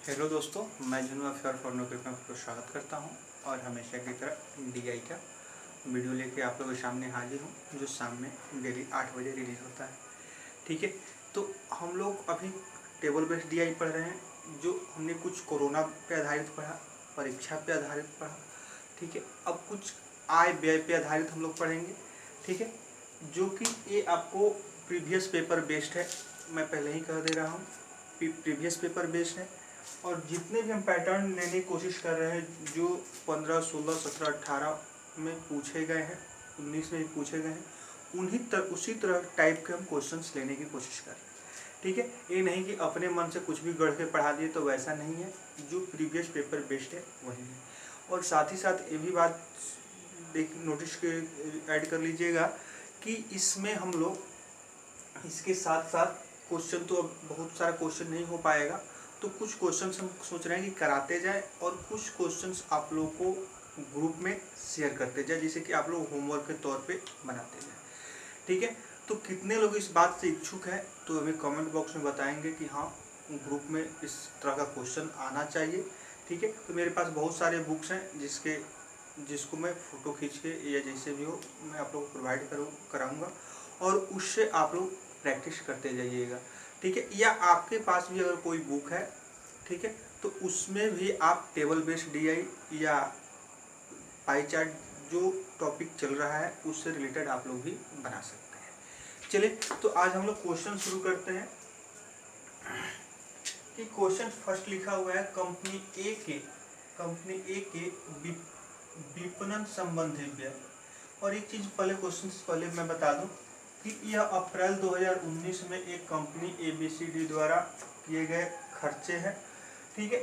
Hello दोस्तों, मैं जुनून अफसर फॉर नौकरी में आपको स्वागत करता हूं और हमेशा की तरह डीआई का वीडियो लेके आप लोगों के सामने हाजिर हूं, जो शाम में डेली 8 बजे रिलीज़ होता है। ठीक है, तो हम लोग अभी टेबल बेस्ड डीआई पढ़ रहे हैं, जो हमने कुछ कोरोना पे आधारित पढ़ा, परीक्षा पे आधारित पढ़ा। ठीक है, अब कुछ आय व्यय पे आधारित हम लोग पढ़ेंगे। ठीक है, जो कि ये आपको प्रीवियस पेपर बेस्ड है, मैं पहले ही कह दे रहा हूँ, प्रीवियस पेपर बेस्ड है। और जितने भी हम पैटर्न लेने की कोशिश कर रहे हैं, जो 15, 16, 17, 18 में पूछे गए हैं, 19 में भी पूछे गए हैं, उसी तरह टाइप के हम क्वेश्चंस लेने की कोशिश कर रहे हैं। ठीक है, ये नहीं कि अपने मन से कुछ भी गढ़ के पढ़ा दिए, तो वैसा नहीं है। जो प्रीवियस पेपर बेस्ड है वही है। और साथ ही साथ ये भी बात नोटिस के ऐड कर लीजिएगा कि इसमें हम लोग इसके साथ साथ क्वेश्चन, तो अब बहुत सारा क्वेश्चन नहीं हो पाएगा, तो कुछ क्वेश्चंस हम सोच रहे हैं कि कराते जाए और कुछ क्वेश्चंस आप लोगों को ग्रुप में शेयर करते जाए, जिसे कि आप लोग होमवर्क के तौर पे बनाते जाए। ठीक है, तो कितने लोग इस बात से इच्छुक हैं, तो हमें कमेंट बॉक्स में बताएंगे कि हाँ, ग्रुप में इस तरह का क्वेश्चन आना चाहिए। ठीक है, तो मेरे पास बहुत सारे बुक्स हैं जिसको मैं फ़ोटो खींच के या जैसे भी हो मैं आप लोग को प्रोवाइड कराऊँगा, और उससे आप लोग प्रैक्टिस करते जाइएगा। ठीक है, या आपके पास भी अगर कोई बुक है, ठीक है, तो उसमें भी आप टेबल बेस्ड डीआई या पाई चार्ट, जो टॉपिक चल रहा है उससे रिलेटेड आप लोग भी बना सकते हैं। चलिए, तो आज हम लोग क्वेश्चन शुरू करते हैं। कि क्वेश्चन फर्स्ट लिखा हुआ है, कंपनी ए के विपणन संबंधी व्यय। और एक चीज पहले क्वेश्चन से पहले मैं बता दूं कि यह अप्रैल 2019 में एक कंपनी ABCD द्वारा किए गए खर्चे हैं। ठीक है,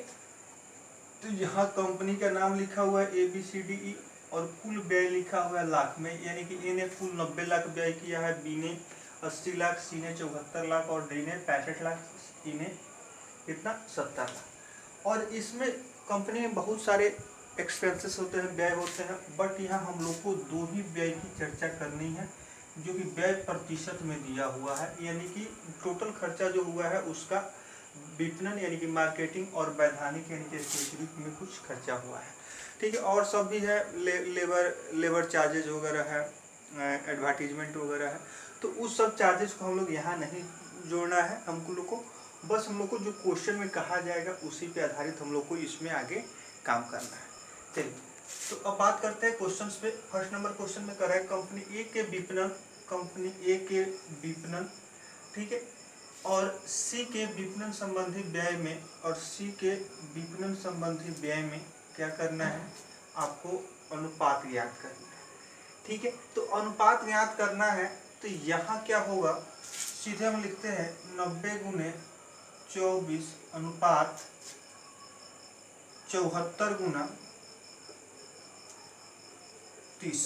तो यहाँ कंपनी का नाम लिखा हुआ है ABCDE और कुल व्यय लिखा हुआ है लाख में, यानी कि ए ने कुल 90 लाख व्यय किया है, बी ने 80 लाख, सी ने 74 लाख और डी ने 65 लाख, ई ने कितना 70 लाख। और इसमें कंपनी में बहुत सारे एक्सपेंसेस होते हैं, व्यय होते हैं, बट यहाँ हम लोग को दो ही व्यय की चर्चा करनी है, जो कि व्यय प्रतिशत में दिया हुआ है, यानी कि टोटल खर्चा जो हुआ है उसका विपणन यानी कि मार्केटिंग और वैधानिक यानी कि स्टेशनरी में कुछ खर्चा हुआ है। ठीक है, और सब भी है, लेबर चार्जेज वगैरह है, एडवर्टीजमेंट वगैरह है, तो उस सब चार्जेस को हम लोग यहाँ नहीं जोड़ना है। हम लोग को बस हम लोग को जो क्वेश्चन में कहा जाएगा उसी पे आधारित हम लोग को इसमें आगे काम करना है। चलिए, तो अब बात करते हैं क्वेश्चंस पे। फर्स्ट नंबर क्वेश्चन में कर रहा है कंपनी ए के विपणन, ठीक है, और सी के विपणन संबंधी व्यय में, क्या करना है, आपको अनुपात ज्ञात करना है। ठीक है, तो अनुपात ज्ञात करना है, तो यहाँ क्या होगा, सीधे हम लिखते हैं 90 गुने 24 अनुपात 74 गुना 30।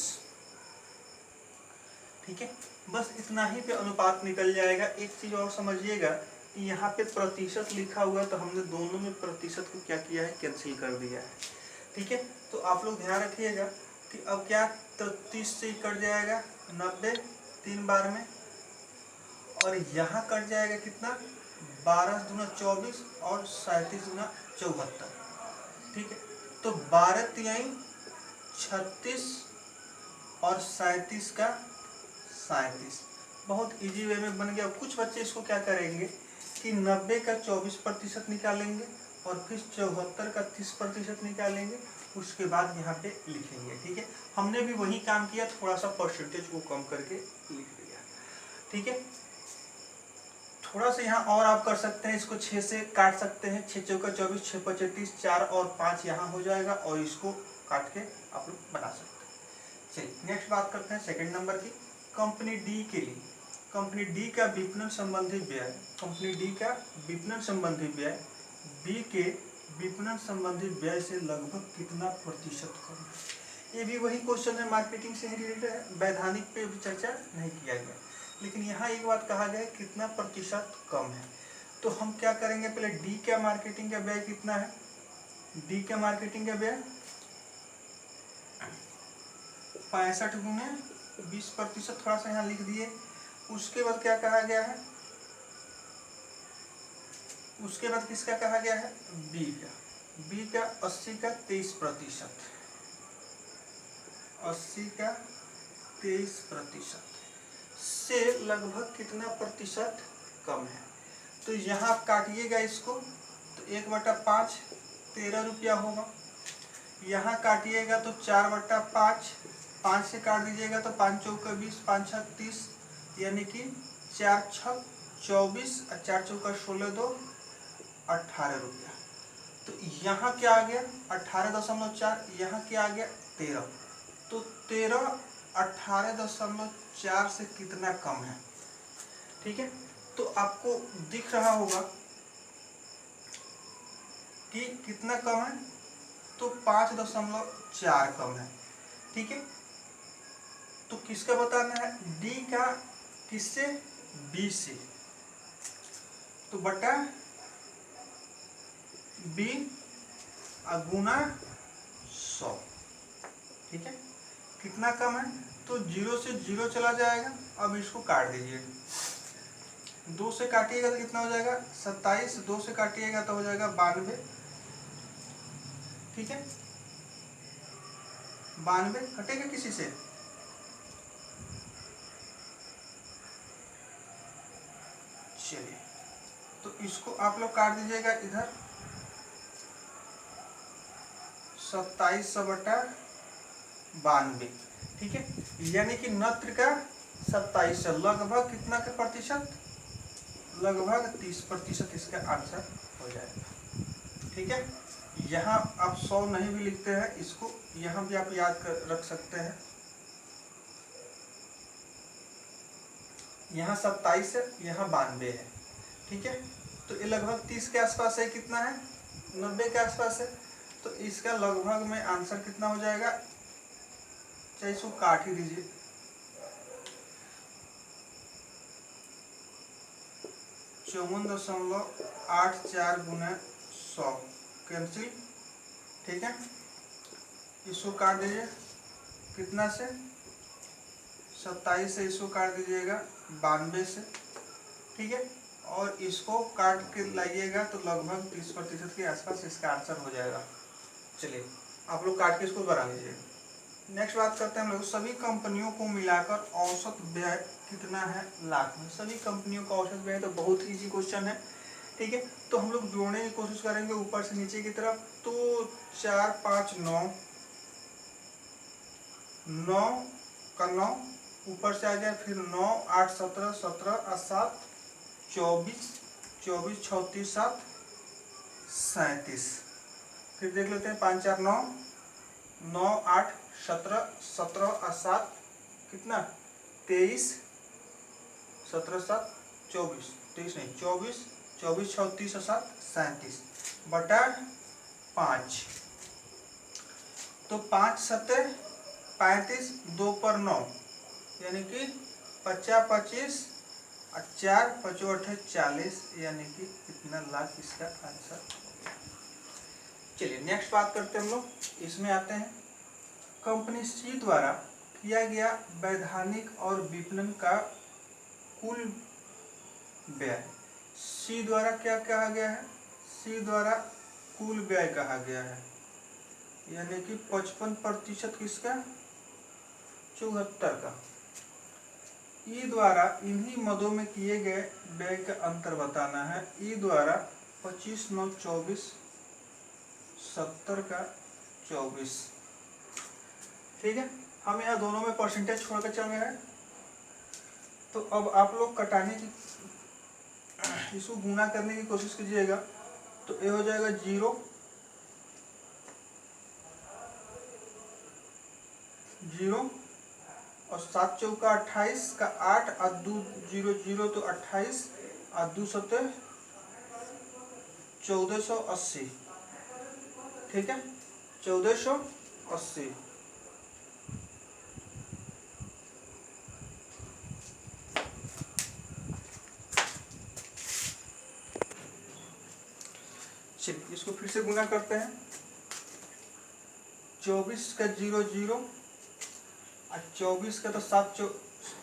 ठीक है, बस इतना ही पे अनुपात निकल जाएगा। एक चीज और समझिएगा कि यहाँ पे प्रतिशत लिखा हुआ है, तो हमने दोनों में प्रतिशत को क्या किया है, कैंसिल कर दिया है। ठीक है, तो आप लोग ध्यान रखिएगा कि अब क्या 30 से कट जाएगा 90 3 बार में, और यहाँ कट जाएगा कितना 12 दूना 24 और 37 दूना 74। ठीक है, तो 12 तिहाई 36 और 37 का 37। बहुत इजी वे में बन गया। कुछ बच्चे इसको क्या करेंगे कि 90 का 24% निकालेंगे और फिर 74 का 30% निकालेंगे, उसके बाद यहाँ पे लिखेंगे। ठीक है, हमने भी वही काम किया, थोड़ा सा परसेंटेज को कम करके लिख दिया। ठीक है, थोड़ा सा यहाँ और आप कर सकते हैं, इसको 6 से काट सकते हैं, 6 चौका 24, 6 पचे 30, 4 और 5 यहाँ हो जाएगा, और इसको काट के आप लोग बना सकते हैं। चलिए, नेक्स्ट बात करते हैं सेकंड नंबर की। कंपनी डी के लिए, कंपनी डी का विपणन संबंधी व्यय, बी के विपणन संबंधी व्यय से लगभग कितना प्रतिशत कम है। ये भी वही क्वेश्चन है, मार्केटिंग से रिलेटेड है, वैधानिक पे भी चर्चा नहीं किया गया, लेकिन यहाँ एक बात कहा गया कितना प्रतिशत कम है। तो हम क्या करेंगे, पहले डी का मार्केटिंग का व्यय कितना है, डी का मार्केटिंग का व्यय 65 गुने 20%, थोड़ा सा यहाँ लिख दिए। उसके बाद क्या कहा गया है, उसके बाद किसका कहा गया है, बी का। बी का 80 का 23%, 80 का 23% से लगभग कितना प्रतिशत कम है। तो यहाँ आप काटिएगा इसको, तो 1/5 13 रुपया होगा। यहाँ काटिएगा तो 4/5, 5 से काट दीजिएगा तो 5 चौका 20, 5 छक 30, यानी कि 4 छक 24 और 4 चौका 16 2 18 रुपया। तो यहाँ क्या आ गया 18.4, यहाँ क्या आ गया 13। तो 13 18.4 से कितना कम है। ठीक है, तो आपको दिख रहा होगा कि कितना कम है, तो 5.4 कम है। ठीक है, तो किसका बताना है, डी का किससे, बी से। तो बटा बी गुना 100। ठीक है, कितना कम है, तो 0 से 0 चला जाएगा। अब इसको काट दीजिए, 2 से काटिएगा तो कितना हो जाएगा 27, 2 से काटिएगा तो हो जाएगा 92। ठीक है, 92 कटेगा किसी से, चलिए तो इसको आप लोग काट दीजिएगा इधर 27/92। ठीक है, यानी कि नत्र का 27 लगभग कितना का प्रतिशत, लगभग 30% इसका आंसर हो जाएगा। ठीक है, यहाँ आप 100 नहीं भी लिखते हैं, इसको यहाँ भी आप याद कर रख सकते हैं। यहाँ 27 है, यहाँ 92 है। ठीक है, तो ये लगभग 30 के आसपास है, कितना है 90 के आसपास है। तो इसका लगभग में आंसर कितना हो जाएगा, चाहे इसको काट ही दीजिए, 54.84 गुना 100 कैंसिल। ठीक है, इसको काट दीजिए कितना से, 27 से इसको काट दीजिएगा 92 से। ठीक है, और इसको काट के लाइएगा तो लगभग 30% के आसपास इसका आंसर हो जाएगा। चलिए आप लोग काट के इसको बना लीजिए। नेक्स्ट बात करते हैं हम लोग, सभी कंपनियों को मिलाकर औसत व्यय कितना है लाख में। सभी कंपनियों का औसत व्यय, तो बहुत इजी क्वेश्चन है। ठीक है, तो हम लोग जोड़ने की कोशिश करेंगे ऊपर से नीचे की तरफ। तो 4 5 9, 9 का 9 ऊपर से आ गया, फिर 9 8 17 17 और 7 24, 24 34 7 37। फिर देख लेते हैं 5 4 9, 9 8 17 17 और 7 कितना 23, 17 7 24, 23 नहीं 24, 24 34 और 7 37 बटा 5। तो 5 7 35, 2 पर 9, यानी कि 50 25 और 4 5 8 40, यानी कि कितना लाख इसका आंसर। चलिए नेक्स्ट बात करते हैं हम लोग, इसमें आते हैं कंपनी सी द्वारा किया गया वैधानिक और विपणन का कुल व्यय। सी द्वारा क्या कहा गया है, सी द्वारा कुल व्यय कहा गया है, यानी कि 55% किसका, 74 का। ई द्वारा इन्हीं मदों में किए गए व्यय का अंतर बताना है। ई द्वारा 25 9 24, 70 का 24। ठीक है, हम यहाँ दोनों में परसेंटेज छोड़कर चल गए हैं। तो अब आप लोग कटाने की, इसको गुना करने की कोशिश कीजिएगा। तो ये हो जाएगा 0 0 और 7 चौका 28 का 8 और 2 0 0 तो 28 और 2 7 1480। ठीक है, 1480। चलिए इसको फिर से गुना करते हैं। 24 का 0 0 और 24 का तो 7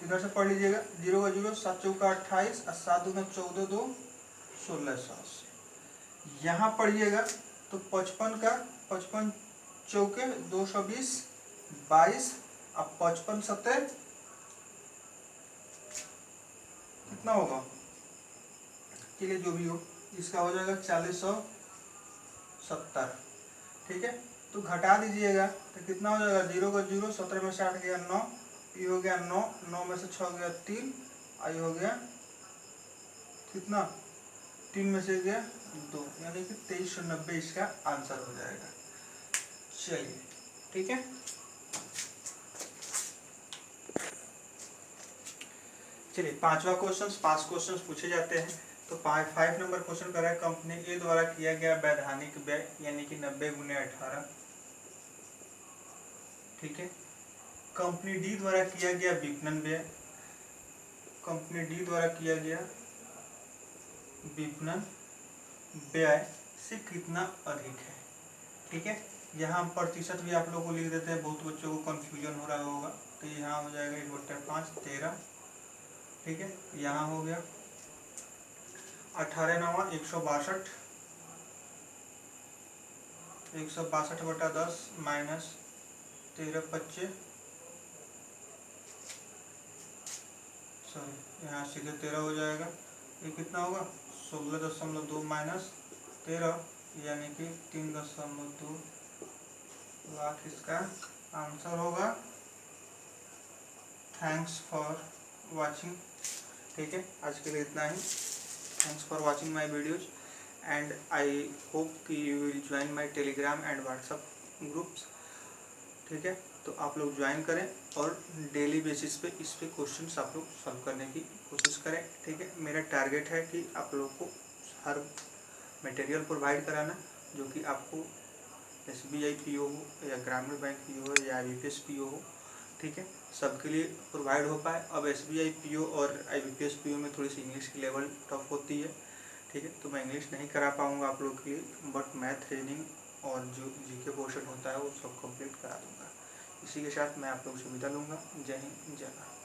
इधर से पढ़ लीजिएगा, 0 का 0 7 चौका 28 और 7 दूना 14 2 1680। यहाँ पढ़िएगा तो 55 का 55 चौके 220 22, अब 55 सत्तर कितना होगा, चलिए जो भी हो, इसका हो जाएगा 4070। ठीक है, तो घटा दीजिएगा तो कितना हो जाएगा, 0 का 0, 17 में से 8 गया 9, ये हो गया 9, 9 में से 6 गया 3, आई हो गया कितना, 3 में से गया 2, यानी कि 2390 इसका आंसर हो जाएगा। चलिए ठीक है, चलिए पांचवा क्वेश्चन, 5 क्वेश्चन पूछे जाते हैं। तो 5 नंबर क्वेश्चन कर रहा है, कंपनी ए द्वारा किया गया वैधानिक व्यय यानी कि 90 × 18। ठीक है, कंपनी डी द्वारा किया गया विपणन व्यय, कंपनी डी द्वारा किया गया विपणन व्यय से कितना अधिक है। ठीक है, यहाँ हम प्रतिशत भी आप लोग को लिख देते हैं, बहुत बच्चों को कंफ्यूजन हो रहा होगा। तो यहाँ हो जाएगा 1/5 13। ठीक है, यहाँ हो गया 18 9 162, 162/10 माइनस 13 25, सॉरी यहाँ सीधे 13 हो जाएगा। ये कितना होगा, 16.2 माइनस 13 यानी कि 3.2 लाख इसका आंसर होगा। Thanks for watching. ठीक है, आज के लिए इतना ही। Thanks for watching my videos and I hope कि you will join my Telegram and WhatsApp groups. ठीक है, तो आप लोग ज्वाइन करें और डेली बेसिस पे इस पे क्वेश्चंस आप लोग सॉल्व करने की कोशिश करें। ठीक है, मेरा टारगेट है कि आप लोग को हर मटेरियल प्रोवाइड कराना जो कि आपको SBI PO हो या ग्रामीण बैंक PO हो या IBPS PO हो। ठीक है, सबके लिए प्रोवाइड हो पाए। अब SBI PO और IBPS PO में थोड़ी सी इंग्लिश की लेवल टफ होती है। ठीक है, तो मैं इंग्लिश नहीं करा पाऊँगा आप लोग के लिए, बट मैथ रीजनिंग और जो GK पोर्शन होता है वो सब कंप्लीट करा दूँगा। इसी के साथ मैं आप लोग से विदा लूँगा। जय हिंद, जय भारत।